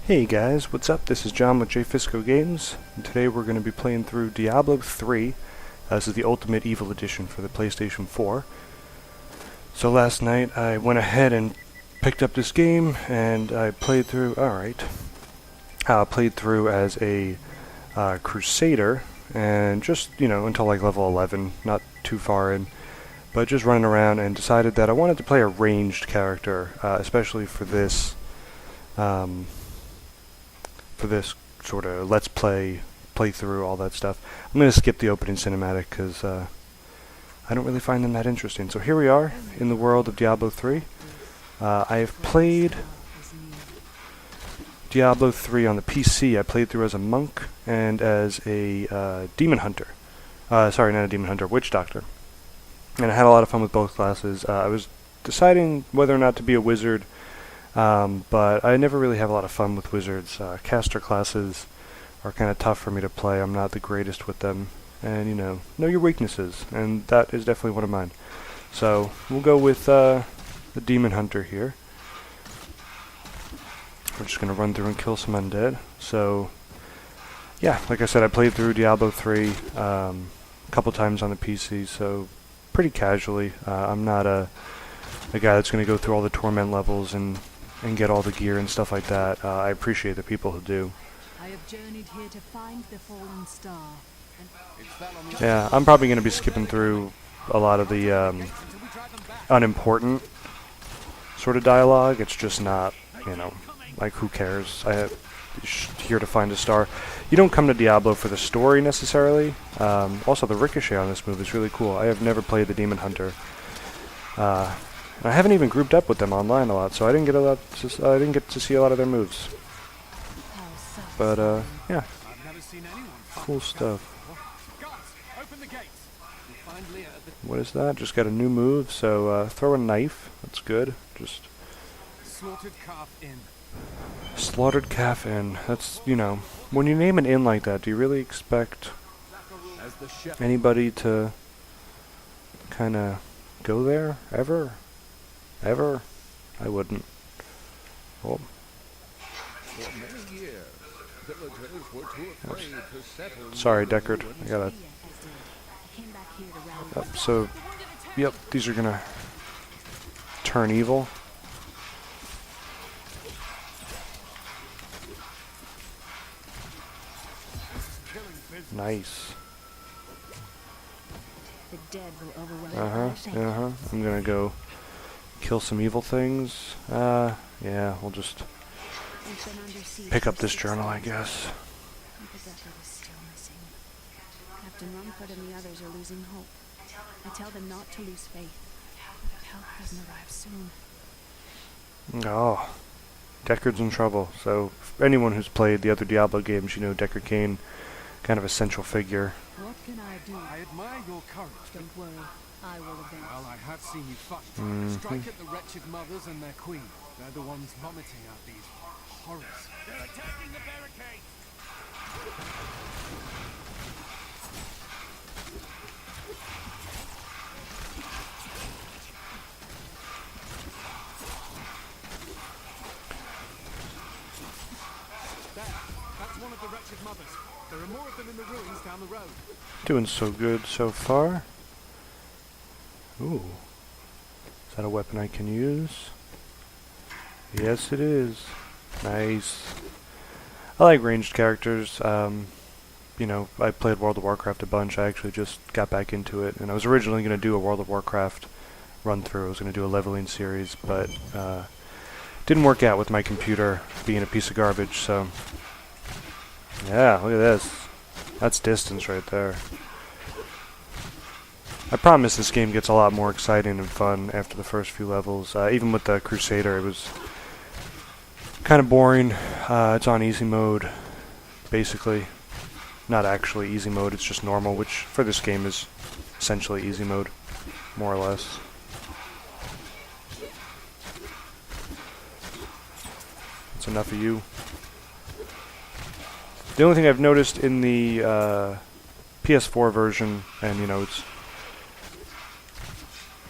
Hey guys, what's up? This is John with JFisco Games, and today we're going to be playing through Diablo 3. This is the Ultimate Evil Edition for the PlayStation 4. So last night I went ahead and picked up this game, and I played through, played through as a Crusader, and just, until like level 11, not too far in, but just running around, and decided that I wanted to play a ranged character, especially for this sort of let's play, playthrough, all that stuff. I'm going to skip the opening cinematic because I don't really find them that interesting. So here we are in the world of Diablo 3. I have played Diablo 3 on the PC. I played through as a monk and as a demon hunter. Sorry, not a demon hunter, witch doctor. And I had a lot of fun with both classes. I was deciding whether or not to be a wizard. But I never really have a lot of fun with wizards. Caster classes are kind of tough for me to play. I'm not the greatest with them. And, know your weaknesses. And that is definitely one of mine. So, we'll go with the Demon Hunter here. We're just going to run through and kill some undead. So, yeah, like I said, I played through Diablo 3 a couple times on the PC, so pretty casually. I'm not a guy that's going to go through all the torment levels and get all the gear and stuff like that. I appreciate the people who do. I have journeyed here to find the fallen star. Yeah, I'm probably going to be skipping through a lot of the unimportant sort of dialogue. It's just not, like who cares? Here to find a star. You don't come to Diablo for the story necessarily. Also, the ricochet on this move is really cool. I have never played the Demon Hunter. I haven't even grouped up with them online a lot, so I didn't get I didn't get to see a lot of their moves. But yeah, cool stuff. What is that? Just got a new move. So throw a knife. That's good. Just slaughtered calf inn. That's when you name an inn like that, do you really expect anybody to kind of go there ever? Ever? I wouldn't. Oh. Sorry, Deckard. I gotta... So, yep, these are gonna turn evil. Nice. I'm gonna go kill some evil things. Yeah, we'll just pick up this journal, I guess. Captain Rumford and the others are losing hope. I tell them not to lose faith. Help doesn't arrive soon. Oh, Deckard's in trouble. So, for anyone who's played the other Diablo games, Deckard Cain, kind of a central figure. What can I do? I admire your courage. Don't worry, I will avenge. Well, I have seen you fight. Strike at the wretched mothers and their queen. They're the ones vomiting out these horrors. They're attacking the barricade! That's one of the wretched mothers. There are more of them in the ruins down the road. Doing so good so far. Ooh. Is that a weapon I can use? Yes, it is. Nice. I like ranged characters. I played World of Warcraft a bunch. I actually just got back into it. And I was originally going to do a World of Warcraft run-through. I was going to do a leveling series, but didn't work out with my computer being a piece of garbage, so... Yeah, look at this. That's distance right there. I promise this game gets a lot more exciting and fun after the first few levels. Even with the Crusader, it was kind of boring. It's on easy mode, basically. Not actually easy mode, it's just normal, which for this game is essentially easy mode, more or less. That's enough of you. The only thing I've noticed in the PS4 version, and it's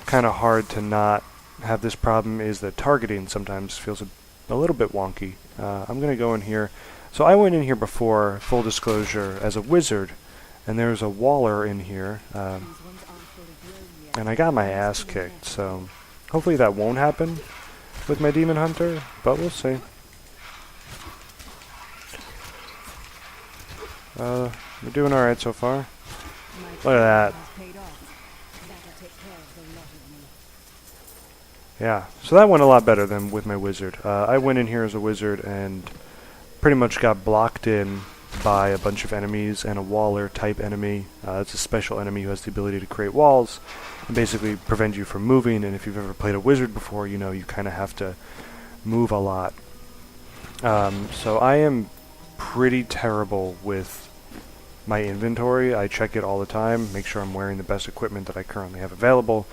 kind of hard to not have this problem, is that targeting sometimes feels a little bit wonky I'm going to go in here. So I went in here before, full disclosure, as a wizard, and there's a waller in here, and I got my ass kicked, so hopefully that won't happen with my demon hunter, but we'll see. We're doing alright so far. Look at that. Yeah, so that went a lot better than with my wizard. I went in here as a wizard and pretty much got blocked in by a bunch of enemies and a waller type enemy. It's a special enemy who has the ability to create walls and basically prevent you from moving, and if you've ever played a wizard before, you know you kind of have to move a lot. So I am pretty terrible with my inventory. I check it all the time, make sure I'm wearing the best equipment that I currently have available.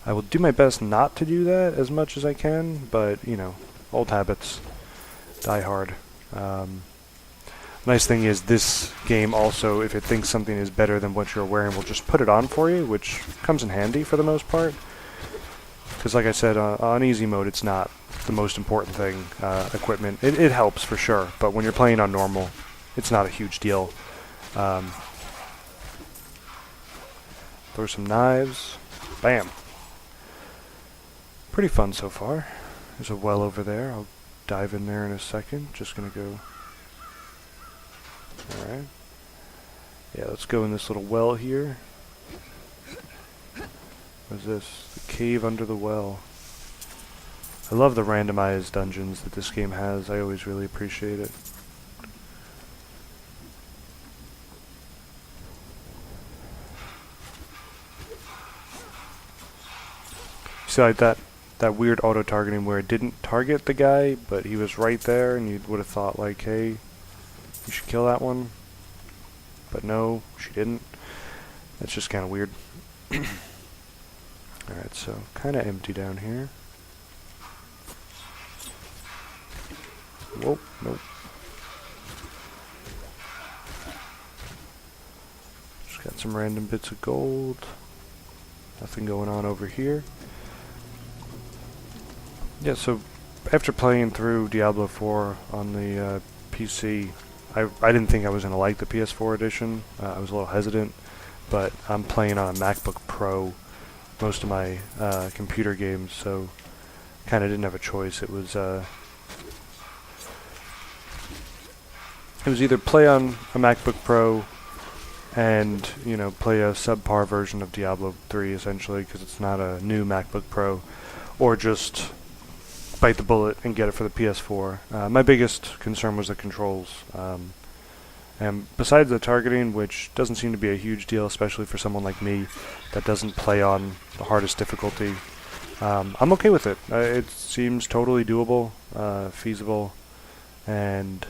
I will do my best not to do that as much as I can, but, you know, old habits die hard. Nice thing is this game also, if it thinks something is better than what you're wearing, will just put it on for you, which comes in handy for the most part. Because like I said, on easy mode, it's not the most important thing, equipment. It helps for sure, but when you're playing on normal, it's not a huge deal. Throw some knives. Bam. Pretty fun so far. There's a well over there. I'll dive in there in a second. Just gonna go... Alright. Yeah, let's go in this little well here. What's this? The cave under the well. I love the randomized dungeons that this game has. I always really appreciate it. See, like that weird auto-targeting where it didn't target the guy, but he was right there, and you would have thought, like, hey, you should kill that one. But no, she didn't. That's just kind of weird. Alright, so kind of empty down here. Whoa, nope. Just got some random bits of gold. Nothing going on over here. Yeah, so after playing through Diablo 4 on the PC, I didn't think I was going to like the PS4 edition. I was a little hesitant, but I'm playing on a MacBook Pro most of my computer games, so kind of didn't have a choice. It was either play on a MacBook Pro and, you know, play a subpar version of Diablo 3 essentially, because it's not a new MacBook Pro, or just bite the bullet and get it for the PS4. My biggest concern was the controls. And besides the targeting, which doesn't seem to be a huge deal, especially for someone like me that doesn't play on the hardest difficulty, I'm okay with it. It seems totally doable, feasible, and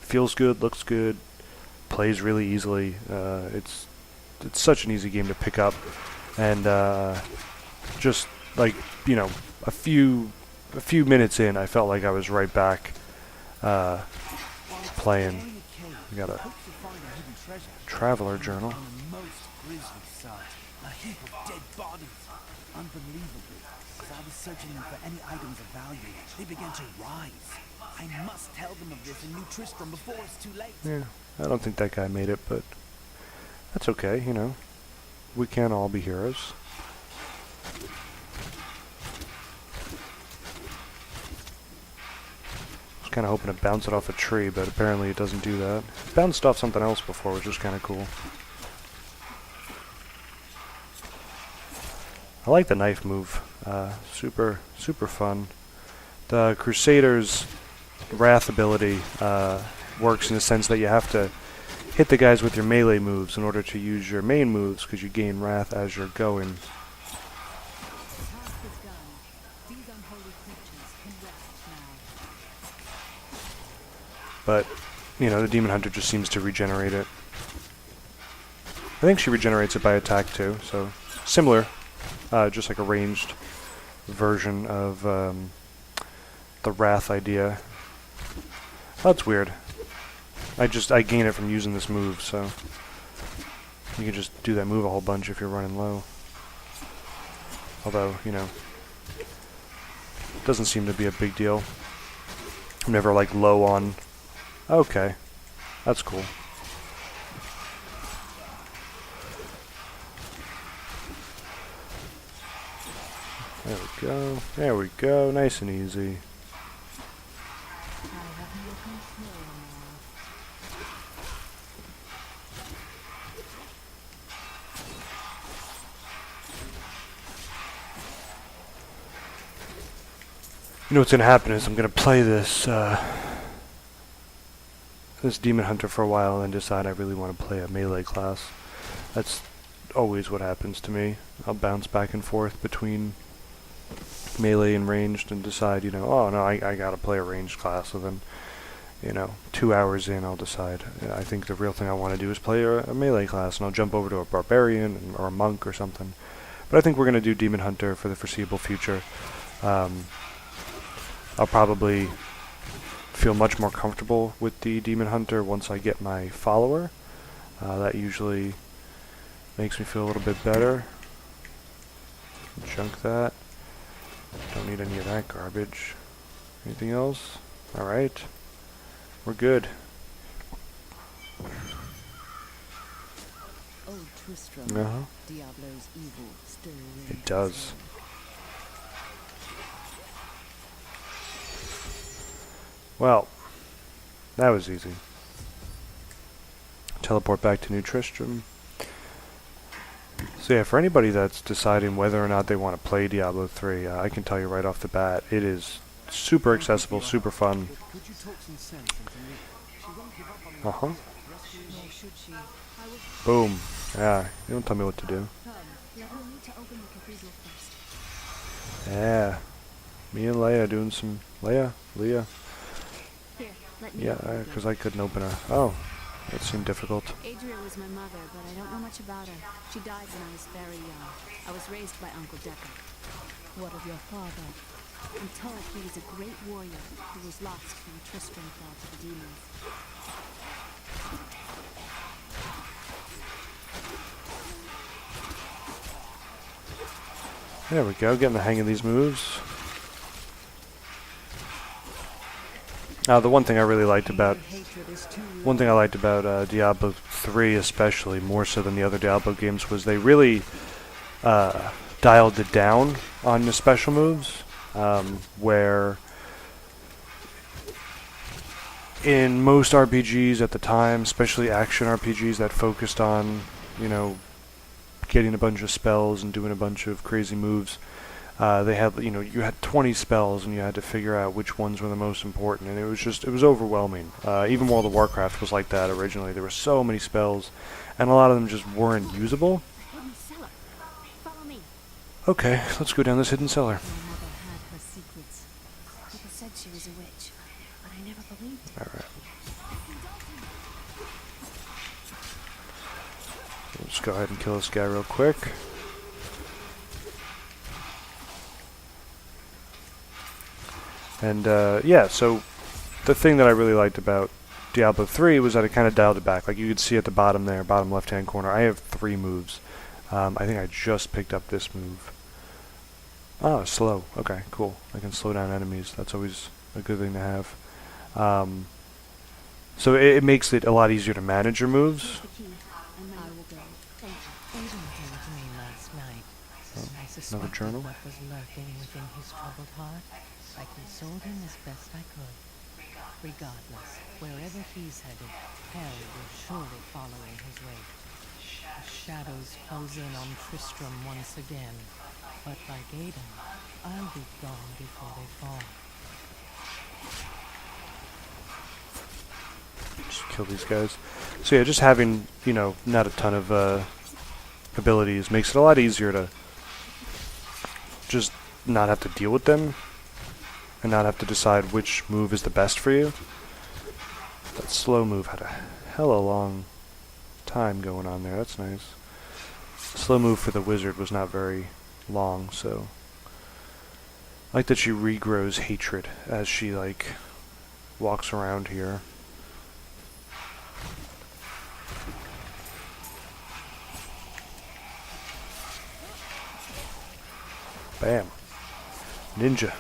feels good, looks good, plays really easily. It's such an easy game to pick up, and just like, you know, a few minutes in, I felt like I was right back playing. We got a traveler journal. A heap of dead bodies. Unbelievably, as I was searching them for any items of value, they began to rise. I must tell them of this in New Tristram before it's too late. Yeah, I don't think that guy made it, but that's okay, you know. We can't all be heroes. I was kind of hoping to bounce it off a tree, but apparently it doesn't do that. It bounced off something else before, which was kind of cool. I like the knife move. Super fun. The Crusader's Wrath ability works in the sense that you have to hit the guys with your melee moves in order to use your main moves, because you gain Wrath as you're going. But, you know, the Demon Hunter just seems to regenerate it. I think she regenerates it by attack too, so similar. Just like a ranged version of the Wrath idea. Oh, that's weird. I gain it from using this move, so you can just do that move a whole bunch if you're running low. Although, you know, doesn't seem to be a big deal. I'm never like low on... Okay. That's cool. There we go. There we go. Nice and easy. You know what's gonna happen is I'm gonna play this this Demon Hunter for a while and then decide I really want to play a melee class. That's always what happens to me. I'll bounce back and forth between melee and ranged and decide, you know, oh no, I gotta play a ranged class. So then, you know, 2 hours in, I'll decide. I think the real thing I want to do is play a melee class, and I'll jump over to a barbarian or a monk or something. But I think we're gonna do Demon Hunter for the foreseeable future. I'll probably feel much more comfortable with the Demon Hunter once I get my follower. That usually makes me feel a little bit better. Junk that. Don't need any of that garbage. Anything else? Alright. We're good. Old Tristram, Diablo's evil still reigns. It does. Well, that was easy. Teleport back to New Tristram. So yeah, for anybody that's deciding whether or not they want to play Diablo 3, I can tell you right off the bat, it is super accessible, super fun. Uh-huh. Boom. Yeah, you don't tell me what to do. Yeah. Me and Leia doing some... Leia? Yeah, because I couldn't open her. Oh, that seemed difficult. Adria was my mother, but I don't know much about her. She died when I was very young. I was raised by Uncle Decker. What of your father? I'm told he was a great warrior who was lost when Tristram fell to the demons. There we go, getting the hang of these moves. The one thing I really liked about Diablo 3 especially, more so than the other Diablo games, was they really dialed it down on the special moves, where in most RPGs at the time, especially action RPGs that focused on, you know, getting a bunch of spells and doing a bunch of crazy moves, they had, you know, you had 20 spells and you had to figure out which ones were the most important, and it was overwhelming. Even World of Warcraft was like that originally. There were so many spells, and a lot of them just weren't usable. Okay, let's go down this hidden cellar. My mother had her secrets. People said she was a witch, but I never believed it. Alright. Let's go ahead and kill this guy real quick. And yeah, so the thing that I really liked about Diablo 3 was that it kind of dialed it back. Like you could see at the bottom there, bottom left-hand corner, I have 3 moves. I think I just picked up this move. Oh, slow. Okay, cool. I can slow down enemies. That's always a good thing to have. So it makes it a lot easier to manage your moves. Another journal. What was lurking within his troubled heart, I consoled him as best I could. Regardless, wherever he's headed, hell will surely follow in his wake. The shadows close in on Tristram once again, but like Aiden, I'll be gone before they fall. Just kill these guys. So yeah, just having, you know, not a ton of abilities makes it a lot easier to just not have to deal with them and not have to decide which move is the best for you. That slow move had a hella long time going on there. That's nice. Slow move for the wizard was not very long, so I like that she regrows hatred as she like walks around here. Bam. Ninja.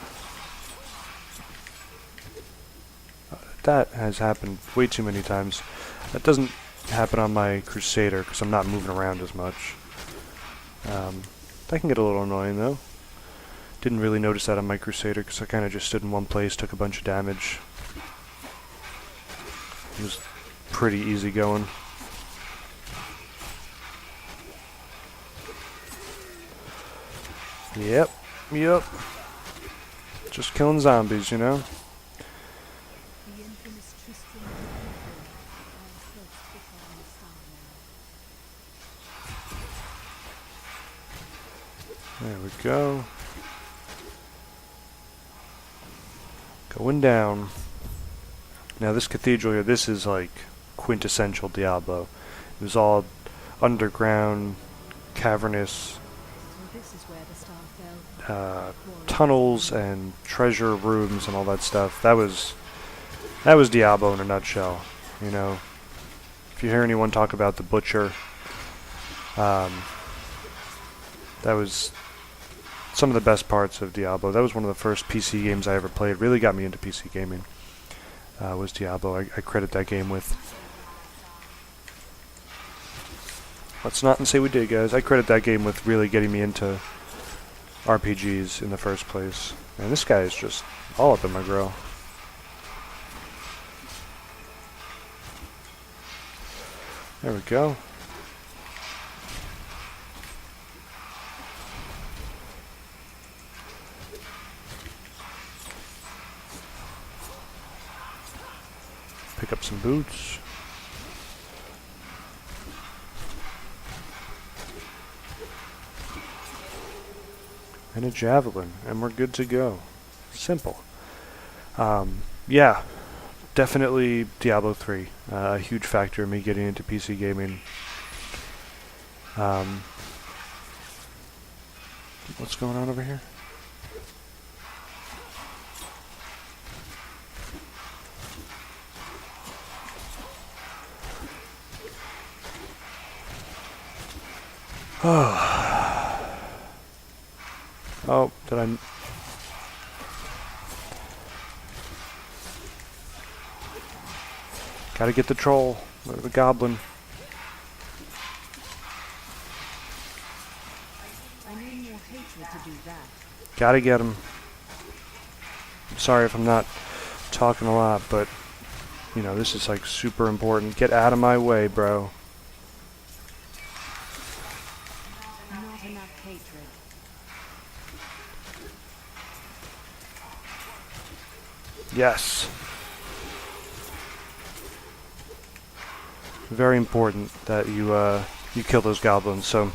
that has happened way too many times. That doesn't happen on my Crusader because I'm not moving around as much. That can get a little annoying though. Didn't really notice that on my Crusader because I kind of just stood in one place, took a bunch of damage. It was pretty easy going. Yep. Just killing zombies, you know? The infamous Tristram of our first before the star. There we go. Going down. Now this cathedral here, this is like quintessential Diablo. It was all underground, cavernous So this is where the star fell. tunnels and treasure rooms and all that stuff. That was Diablo in a nutshell. You know, if you hear anyone talk about the Butcher, that was some of the best parts of Diablo. That was one of the first PC games I ever played. Really got me into PC gaming. Was Diablo. I credit that game with. Let's not say we did, guys. I credit that game with really getting me into RPGs in the first place. And this guy is just all up in my grill. There we go. Pick up some boots. And a javelin, and we're good to go. Simple. Yeah, definitely Diablo 3. A huge factor in me getting into PC gaming. What's going on over here? Oh, did I... Gotta get the troll, or the goblin. I need more hatred to do that. Gotta get him. I'm sorry if I'm not talking a lot, but, you know, this is like super important. Get out of my way, bro. Not enough hatred. Yes. Very important that you kill those goblins. So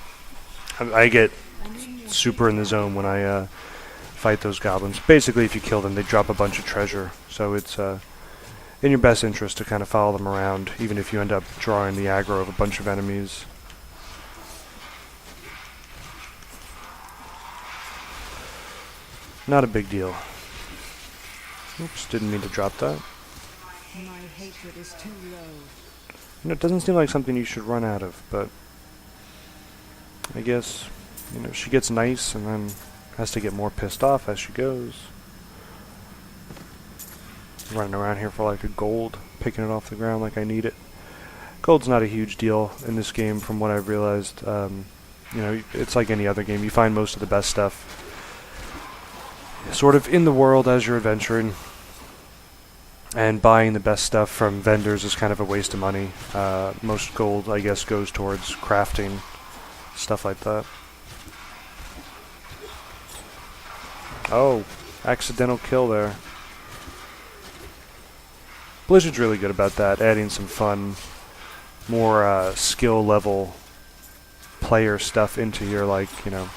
I get super in the zone when I fight those goblins. Basically, if you kill them, they drop a bunch of treasure. So it's in your best interest to kind of follow them around, even if you end up drawing the aggro of a bunch of enemies. Not a big deal. Oops, didn't mean to drop that. My hatred is too low. You know, it doesn't seem like something you should run out of, but I guess, you know, she gets nice and then has to get more pissed off as she goes. Running around here for like a gold, picking it off the ground like I need it. Gold's not a huge deal in this game from what I've realized. You know, it's like any other game. You find most of the best stuff sort of in the world as you're adventuring. And buying the best stuff from vendors is kind of a waste of money. Most gold, I guess, goes towards crafting, stuff like that. Oh, accidental kill there. Blizzard's really good about that, adding some fun, more skill level player stuff into your, like, you know,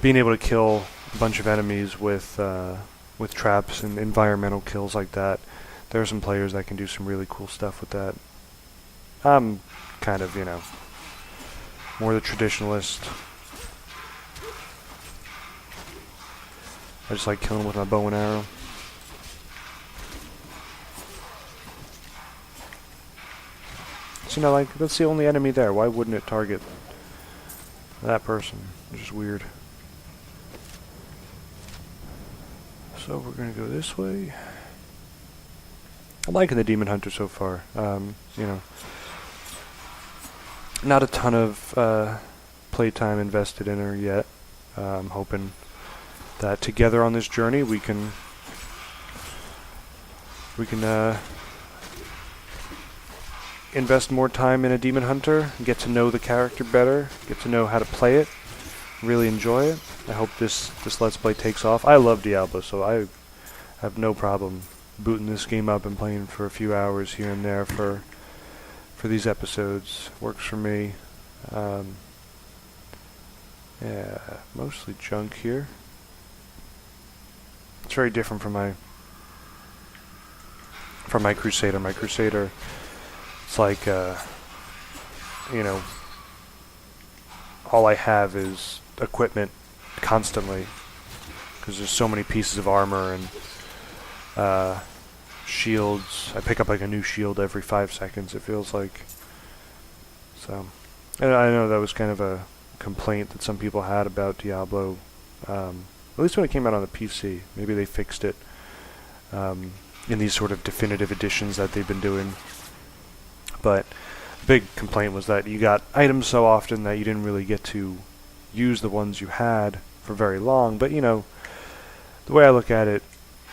being able to kill a bunch of enemies with traps and environmental kills like that. There are some players that can do some really cool stuff with that. I'm kind of, you know, more the traditionalist. I just like killing with my bow and arrow. So, you know, like, that's the only enemy there. Why wouldn't it target that person? It's just weird. So we're going to go this way. I'm liking the Demon Hunter so far. You know, not a ton of playtime invested in her yet. I'm hoping that together on this journey we can invest more time in a Demon Hunter, get to know the character better, get to know how to play it, really enjoy it. I hope this Let's Play takes off. I love Diablo, so I have no problem booting this game up and playing for a few hours here and there for these episodes. Works for me. Yeah, mostly junk here. It's very different from my Crusader. My Crusader, it's like, you know, all I have is equipment constantly, because there's so many pieces of armor and shields. I pick up like a new shield every 5 seconds, it feels like. So, and I know that was kind of a complaint that some people had about Diablo, at least when it came out on the PC. Maybe they fixed it in these sort of definitive editions that they've been doing. But the big complaint was that you got items so often that you didn't really get to use the ones you had for very long. But, you know, the way I look at it,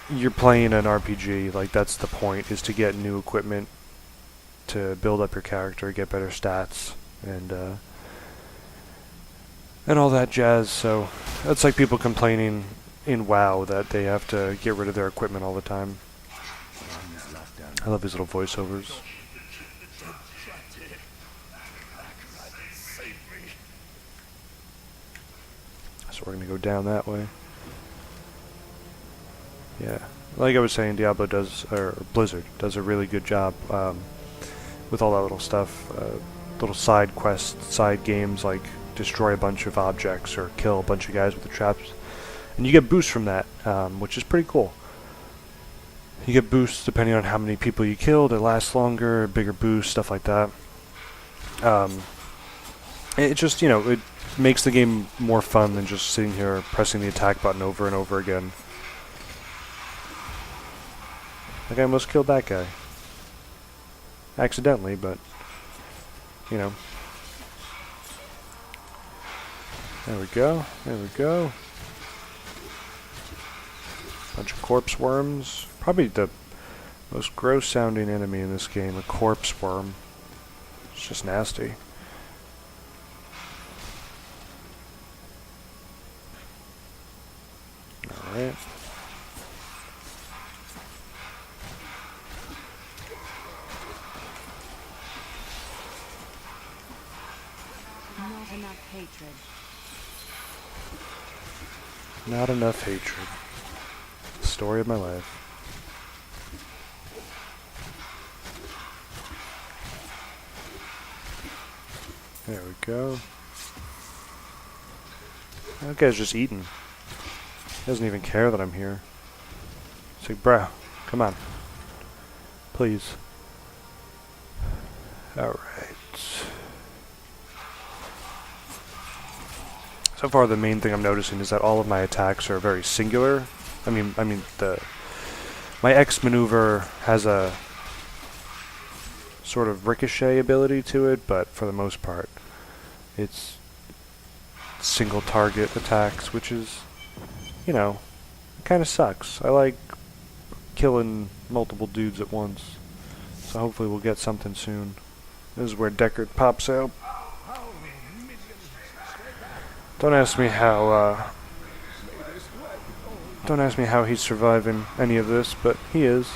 you're playing an RPG, like that's the point, is to get new equipment, to build up your character, get better stats, and all that jazz. So it's like people complaining in WoW that they have to get rid of their equipment all the time. I love these little voiceovers. So we're gonna go down that way. Yeah, like I was saying, Diablo does, or Blizzard does a really good job with all that little stuff, little side quests, side games like destroy a bunch of objects or kill a bunch of guys with the traps, and you get boosts from that, which is pretty cool. You get boosts depending on how many people you killed. It lasts longer, bigger boosts, stuff like that. It just, you know, it makes the game more fun than just sitting here pressing the attack button over and over again. Like I almost killed that guy. Accidentally, but, you know. There we go, there we go. Bunch of corpse worms. Probably the most gross sounding enemy in this game, a corpse worm. It's just nasty. Alright. Not enough hatred. Not enough hatred. Story of my life. There we go. That guy's just eating. He doesn't even care that I'm here. It's like, bro, come on. Please. Alright. So far the main thing I'm noticing is that all of my attacks are very singular. I mean my X maneuver has a sort of ricochet ability to it, but for the most part it's single target attacks, which is, you know, kind of sucks. I like killing multiple dudes at once, so hopefully we'll get something soon. This is where Deckard pops out. Don't ask me how he's surviving any of this, but he is.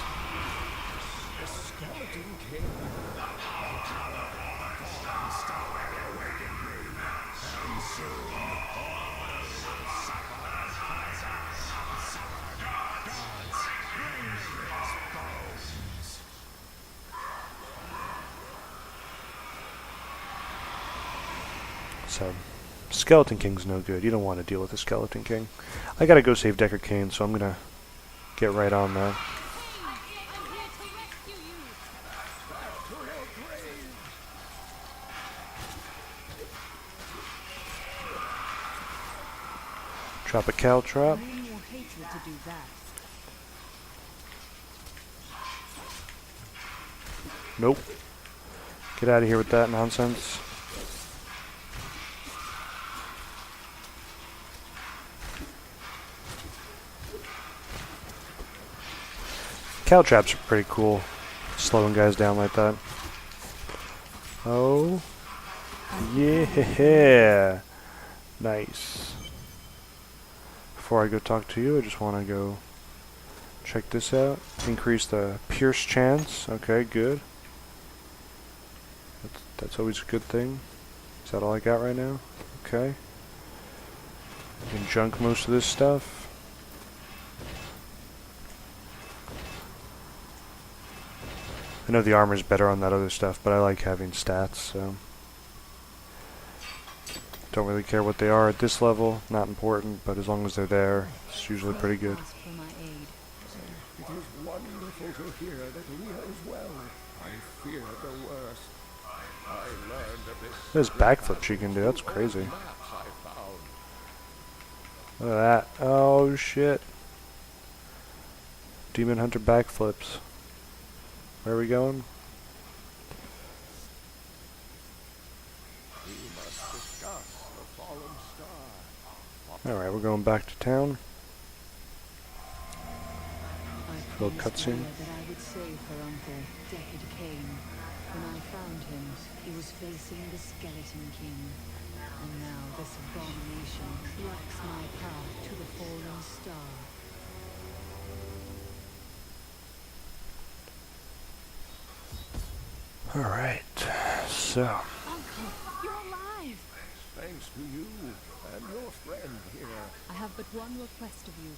So, Skeleton King's no good. You don't want to deal with the Skeleton King. I gotta go save Deckard Cain, so I'm gonna get right on that. Drop a cow trap. No more hatred to do that. Nope. Get out of here with that nonsense. Cow traps are pretty cool. Slowing guys down like that. Oh. Yeah. Nice. Before I go talk to you, I just want to go check this out. Increase the pierce chance. Okay, good. That's always a good thing. Is that all I got right now? Okay. I can junk most of this stuff. I know the armor's better on that other stuff, but I like having stats, so... Don't really care what they are at this level. Not important, but as long as they're there, it's usually pretty good. Ask for my aid. It is wonderful to hear that Leah is well. I fear the worst. I learned of this. There's backflip she can do, that's crazy. Look at that. Oh shit. Demon Hunter backflips. Where are we going? We must discuss the fallen star. Alright, we're going back to town. I Little promised cutscene. Leia that I would save her uncle, Deckard Cain. When I found him, he was facing the Skeleton King. And now this abomination blocks my path to the fallen star. Alright, so... Uncle, you're alive! Thanks to you and your friend here. I have but one request of you.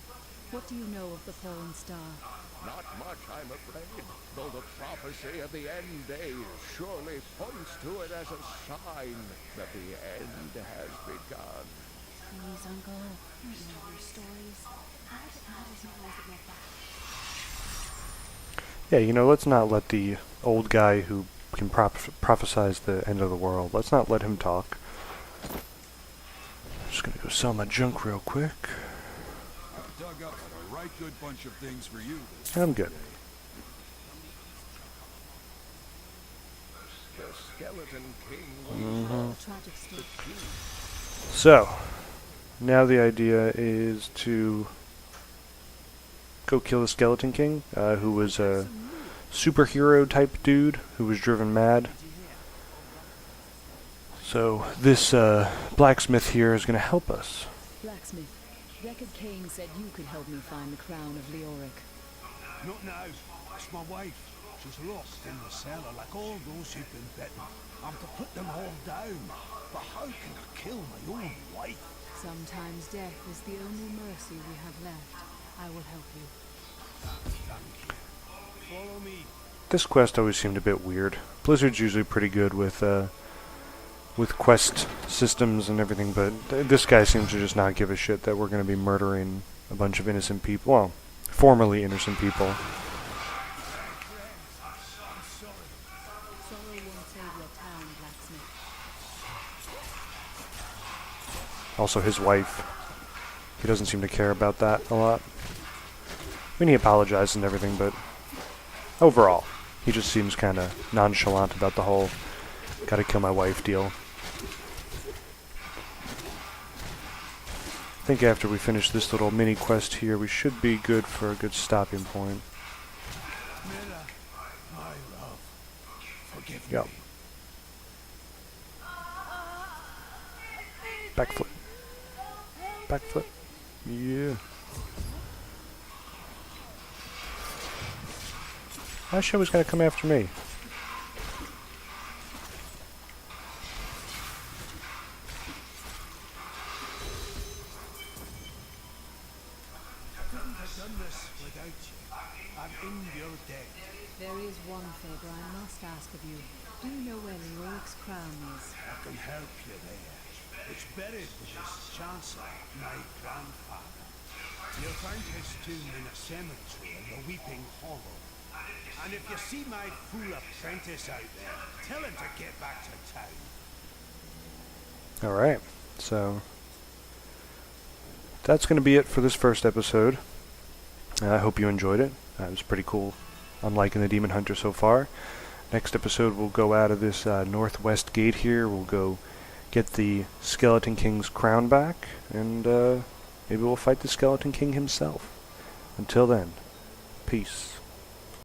What do you know of the fallen star? Not much, I'm afraid, though the prophecy of the end days surely points to it as a sign that the end has begun. Please, Uncle. You know your stories. How does it matter to know that you're back? Yeah, you know, let's not let the old guy who can prophesize the end of the world, let's not let him talk. Just gonna go sell my junk real quick. I've dug up a right good bunch of things for you. I'm good. The Skeleton King was Tragic story. So, now the idea is to go kill the Skeleton King, who was a superhero type dude who was driven mad. So this blacksmith here is going to help us. Blacksmith, Deckard Cain said you could help me find the crown of Leoric. Not now. It's my wife. She's lost in the cellar like all those who've been bitten. I'm to put them all down. But how can I kill my own wife? Sometimes death is the only mercy we have left. I will help you. Thank you. Follow me. This quest always seemed a bit weird. Blizzard's usually pretty good with quest systems and everything, but this guy seems to just not give a shit that we're going to be murdering a bunch of innocent people. Well, formerly innocent people. Sorrow won't save your town, blacksmith. Also his wife. He doesn't seem to care about that a lot. I mean, he apologized and everything, but overall, he just seems kind of nonchalant about the whole gotta kill my wife deal. I think after we finish this little mini quest here, we should be good for a good stopping point. Mira, my love. Forgive Yep. me. Backflip. Backflip. Yeah. Why is she always gonna come after me? Couldn't have done this without you. I'm in your debt. There is one favor I must ask of you. Do you know where Leoric's crown is? I can help you there. It's buried with his chancellor, my grandfather. You'll find his tomb in a cemetery in the Weeping Hollow. And if you see my fool apprentice out there, tell him to get back to town. Alright, so that's going to be it for this first episode. I hope you enjoyed it. It was pretty cool. I'm liking the Demon Hunter so far. Next episode we'll go out of this northwest gate here. We'll go get the Skeleton King's crown back, and maybe we'll fight the Skeleton King himself. Until then, peace.